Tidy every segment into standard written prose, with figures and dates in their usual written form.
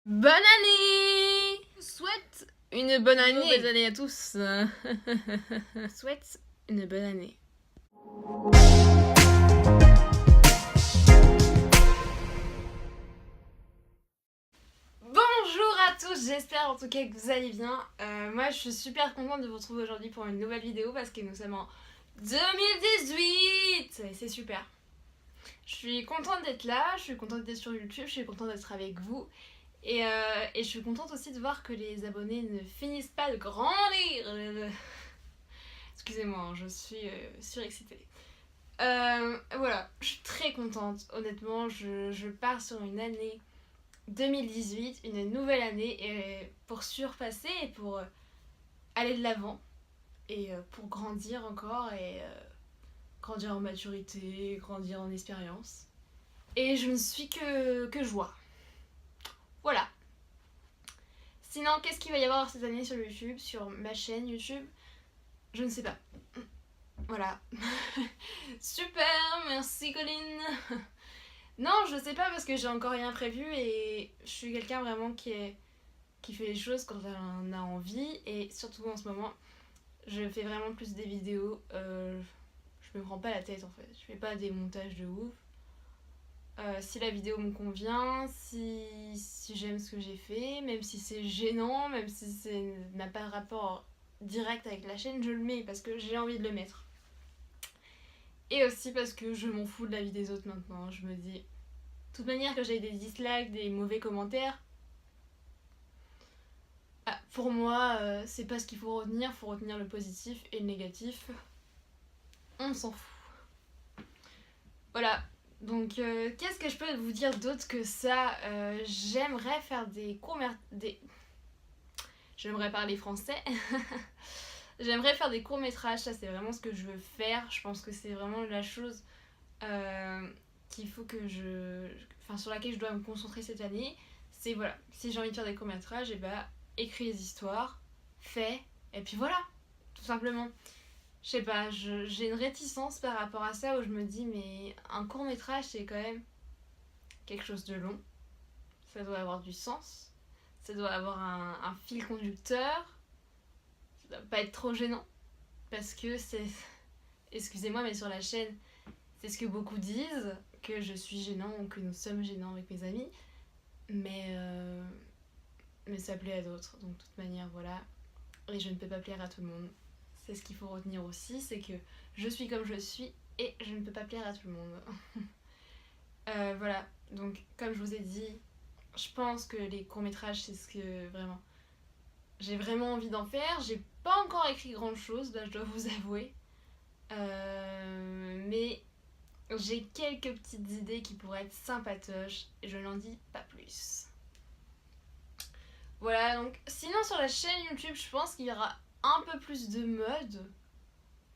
Bonne année! Souhaite une bonne année. Mauvaise année à tous. Souhaite une bonne année. Bonjour à tous, j'espère en tout cas que vous allez bien. Moi je suis super contente de vous retrouver aujourd'hui pour une nouvelle vidéo parce que nous sommes en 2018 et c'est super. Je suis contente d'être là, je suis contente d'être sur YouTube, je suis contente d'être avec vous. Et je suis contente aussi de voir que les abonnés ne finissent pas de grandir. Excusez-moi, je suis surexcitée. Voilà, je suis très contente. Honnêtement, je pars sur une année 2018, une nouvelle année pour surpasser et pour aller de l'avant. Et pour grandir encore et grandir en maturité, grandir en expérience. Et je ne suis que joie. Voilà. Sinon, qu'est-ce qu'il va y avoir cette année sur YouTube, sur ma chaîne YouTube? Je ne sais pas. Voilà. Super, merci Colline. Non, je sais pas parce que j'ai encore rien prévu et je suis quelqu'un vraiment qui fait les choses quand elle en a envie et surtout en ce moment, je fais vraiment plus des vidéos. Je me prends pas la tête en fait. Je fais pas des montages de ouf. Si la vidéo me convient, si j'aime ce que j'ai fait, même si c'est gênant, même si ça n'a pas de rapport direct avec la chaîne, je le mets parce que j'ai envie de le mettre. Et aussi parce que je m'en fous de la vie des autres maintenant. Je me dis, de toute manière, que j'ai des dislikes, des mauvais commentaires, pour moi, c'est pas ce qu'il faut retenir. Faut retenir le positif et le négatif. On s'en fout. Voilà. Donc, qu'est-ce que je peux vous dire d'autre que ça? J'aimerais faire J'aimerais parler français. J'aimerais faire des courts-métrages, ça c'est vraiment ce que je veux faire. Je pense que c'est vraiment la chose qu'il faut que sur laquelle je dois me concentrer cette année. C'est voilà, si j'ai envie de faire des courts-métrages, et bah écrire des histoires, fais, et puis voilà, tout simplement. Je sais pas, j'ai une réticence par rapport à ça où je me dis, mais un court-métrage c'est quand même quelque chose de long. Ça doit avoir du sens, ça doit avoir un fil conducteur, ça doit pas être trop gênant. Parce que c'est. Excusez-moi, mais sur la chaîne, c'est ce que beaucoup disent, que je suis gênant ou que nous sommes gênants avec mes amis. Mais ça plaît à d'autres, donc de toute manière, voilà. Et je ne peux pas plaire à tout le monde. C'est ce qu'il faut retenir aussi, c'est que je suis comme je suis et je ne peux pas plaire à tout le monde. Voilà, donc comme je vous ai dit, je pense que les courts-métrages, c'est ce que vraiment. J'ai vraiment envie d'en faire. J'ai pas encore écrit grand chose, là je dois vous avouer. Mais j'ai quelques petites idées qui pourraient être sympatoches et je n'en dis pas plus. Voilà, donc sinon sur la chaîne YouTube, je pense qu'il y aura un peu plus de mode,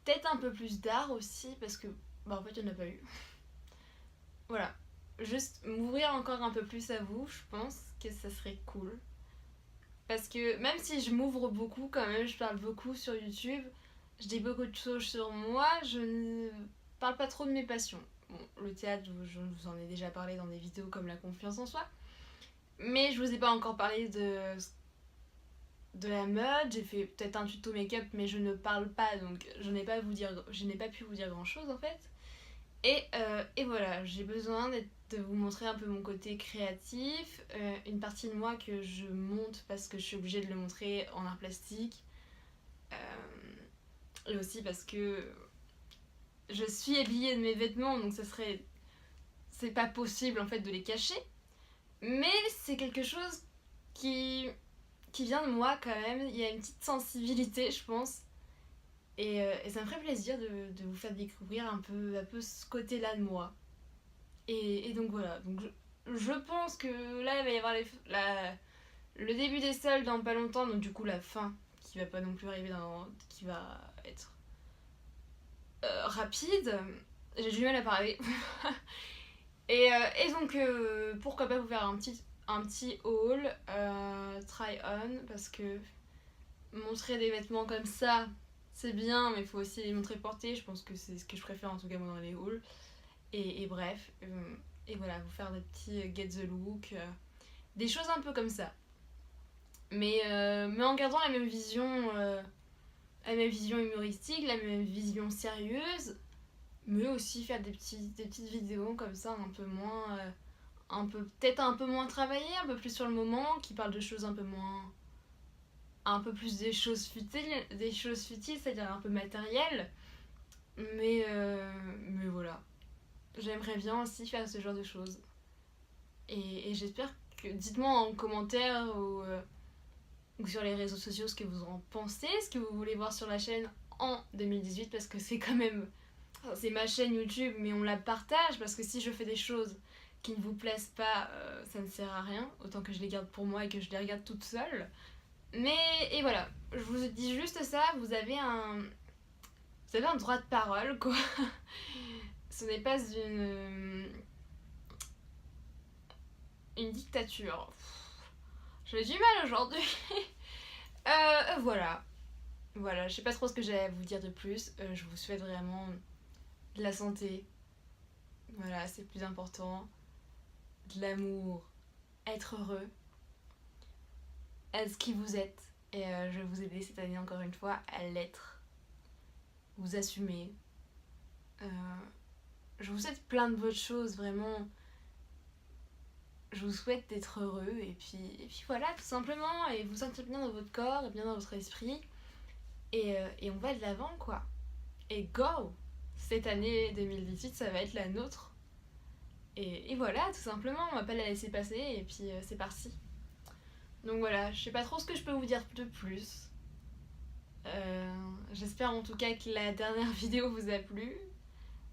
peut-être un peu plus d'art aussi, parce que en fait il n'y en a pas eu. Voilà, juste m'ouvrir encore un peu plus à vous, je pense que ça serait cool. Parce que même si je m'ouvre beaucoup, quand même, je parle beaucoup sur YouTube, je dis beaucoup de choses sur moi, je ne parle pas trop de mes passions. Bon, le théâtre, je vous en ai déjà parlé dans des vidéos comme la confiance en soi. Mais je vous ai pas encore parlé de la mode. J'ai fait peut-être un tuto make-up, mais je ne parle pas, donc je n'ai pas pu vous dire grand chose en fait. Et voilà, j'ai besoin de vous montrer un peu mon côté créatif, une partie de moi que je monte parce que je suis obligée de le montrer en art plastique. Et aussi parce que je suis habillée de mes vêtements, donc c'est pas possible en fait de les cacher. Mais c'est quelque chose qui vient de moi quand même. Il y a une petite sensibilité, je pense. Et ça me ferait plaisir de vous faire découvrir un peu ce côté-là de moi. Et donc voilà. Donc je pense que là, il va y avoir le début des soldes dans pas longtemps. Donc du coup, la fin qui va pas non plus arriver qui va être rapide. J'ai du mal à parler. et donc, pourquoi pas vous faire un petit haul, try on, parce que montrer des vêtements comme ça, c'est bien, mais il faut aussi les montrer portés. Je pense que c'est ce que je préfère en tout cas moi dans les hauls. Et bref, et voilà, vous faire des petits get the look. des choses un peu comme ça. Mais en gardant la même vision humoristique, la même vision sérieuse, mais aussi faire des petites vidéos comme ça, un peu moins, peut-être un peu moins travaillées, un peu plus sur le moment, qui parlent de choses un peu plus des choses futiles, c'est-à-dire un peu matérielles. Mais voilà, j'aimerais bien aussi faire ce genre de choses. Et j'espère que, dites-moi en commentaire ou sur les réseaux sociaux ce que vous en pensez, ce que vous voulez voir sur la chaîne en 2018, parce que c'est quand même, enfin, c'est ma chaîne YouTube, mais on la partage, parce que si je fais des choses qui ne vous plaisent pas, ça ne sert à rien, autant que je les garde pour moi et que je les regarde toute seule. Mais, et voilà, je vous dis juste ça, vous avez un droit de parole, quoi. Ce n'est pas une dictature. J'ai du mal aujourd'hui. Voilà. Voilà, je sais pas trop ce que j'ai à vous dire de plus. Je vous souhaite vraiment de la santé. Voilà, c'est le plus important. De l'amour. Être heureux. Être ce qui vous êtes. Et je vais vous aider cette année encore une fois à l'être. Vous assumer. Je vous souhaite plein de bonnes choses, vraiment. Je vous souhaite d'être heureux et puis voilà, tout simplement. Et vous sentir bien dans votre corps et bien dans votre esprit. Et on va de l'avant, quoi. Et go! Cette année 2018, ça va être la nôtre. Et voilà, tout simplement, on va pas la laisser passer et puis c'est parti. Donc voilà, je sais pas trop ce que je peux vous dire de plus. J'espère en tout cas que la dernière vidéo vous a plu.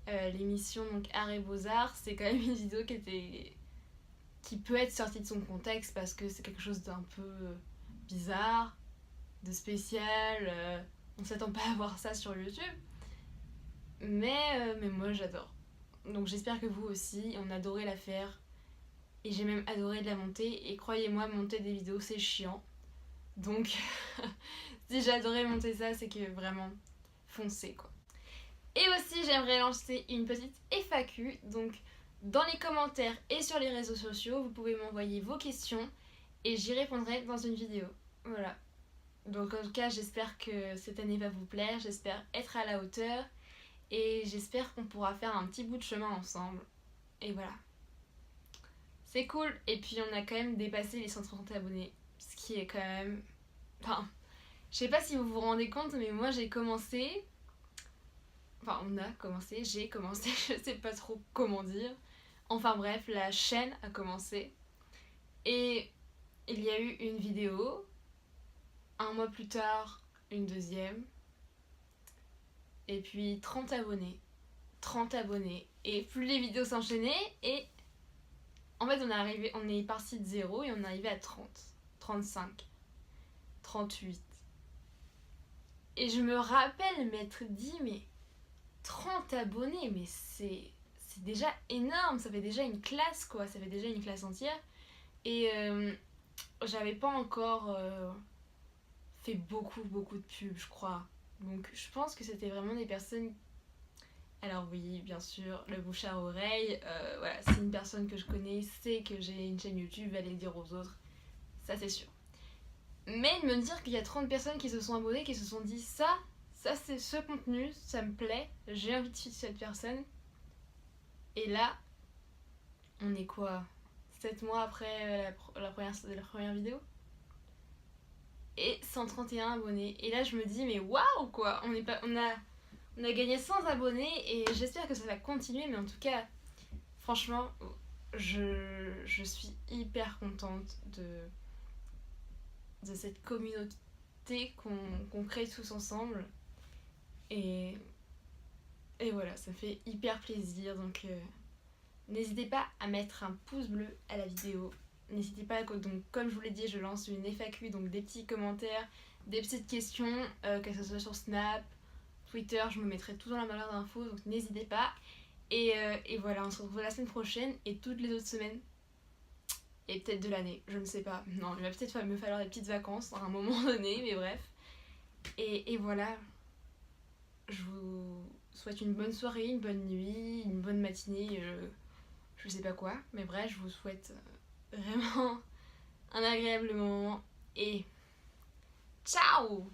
L'émission donc Art et Beaux-Arts, c'est quand même une vidéo qui peut être sortie de son contexte parce que c'est quelque chose d'un peu bizarre, de spécial. On s'attend pas à voir ça sur YouTube. Mais moi j'adore. Donc j'espère que vous aussi, on a adoré la faire. Et j'ai même adoré de la monter. Et croyez-moi, monter des vidéos c'est chiant. Donc si j'ai adoré monter ça, c'est que vraiment, foncez quoi. Et aussi j'aimerais lancer une petite FAQ. Donc dans les commentaires et sur les réseaux sociaux, vous pouvez m'envoyer vos questions. Et j'y répondrai dans une vidéo. Voilà. Donc en tout cas, j'espère que cette année va vous plaire. J'espère être à la hauteur. Et j'espère qu'on pourra faire un petit bout de chemin ensemble. Et voilà. C'est cool. Et puis on a quand même dépassé les 130 abonnés. Ce qui est quand même... Enfin, je sais pas si vous vous rendez compte, mais moi j'ai commencé... Enfin, j'ai commencé, je sais pas trop comment dire. Enfin bref, la chaîne a commencé. Et il y a eu une vidéo. Un mois plus tard, une deuxième. Et puis 30 abonnés. 30 abonnés. Et plus les vidéos s'enchaînaient, et en fait on est parti de 0 et on est arrivé à 30, 35, 38. Et je me rappelle m'être dit, mais 30 abonnés, mais c'est déjà énorme, ça fait déjà une classe quoi, ça fait déjà une classe entière. Et j'avais pas encore fait beaucoup de pubs, je crois. Donc je pense que c'était vraiment des personnes... Alors oui, bien sûr, le bouche à oreille, voilà, si une personne que je connais sait que j'ai une chaîne YouTube, va aller le dire aux autres, ça c'est sûr. Mais de me dire qu'il y a 30 personnes qui se sont abonnées, qui se sont dit ça c'est ce contenu, ça me plaît, j'ai envie de suivre cette personne. Et là, on est quoi, 7 mois après la première vidéo et 131 abonnés. Et là je me dis mais waouh quoi, on a gagné 100 abonnés et j'espère que ça va continuer, mais en tout cas, franchement, je suis hyper contente de cette communauté qu'on crée tous ensemble. Et voilà, ça fait hyper plaisir. Donc, n'hésitez pas à mettre un pouce bleu à la vidéo. N'hésitez pas, donc, comme je vous l'ai dit, je lance une FAQ, donc des petits commentaires, des petites questions, que ce soit sur Snap, Twitter, je me mettrai tout dans la barre d'infos, donc n'hésitez pas. Et voilà, on se retrouve la semaine prochaine et toutes les autres semaines. Et peut-être de l'année, je ne sais pas. Non, il va peut-être me falloir des petites vacances à un moment donné, mais bref. Et voilà, je vous souhaite une bonne soirée, une bonne nuit, une bonne matinée, je sais pas quoi. Mais bref, je vous souhaite vraiment un agréable moment et ciao!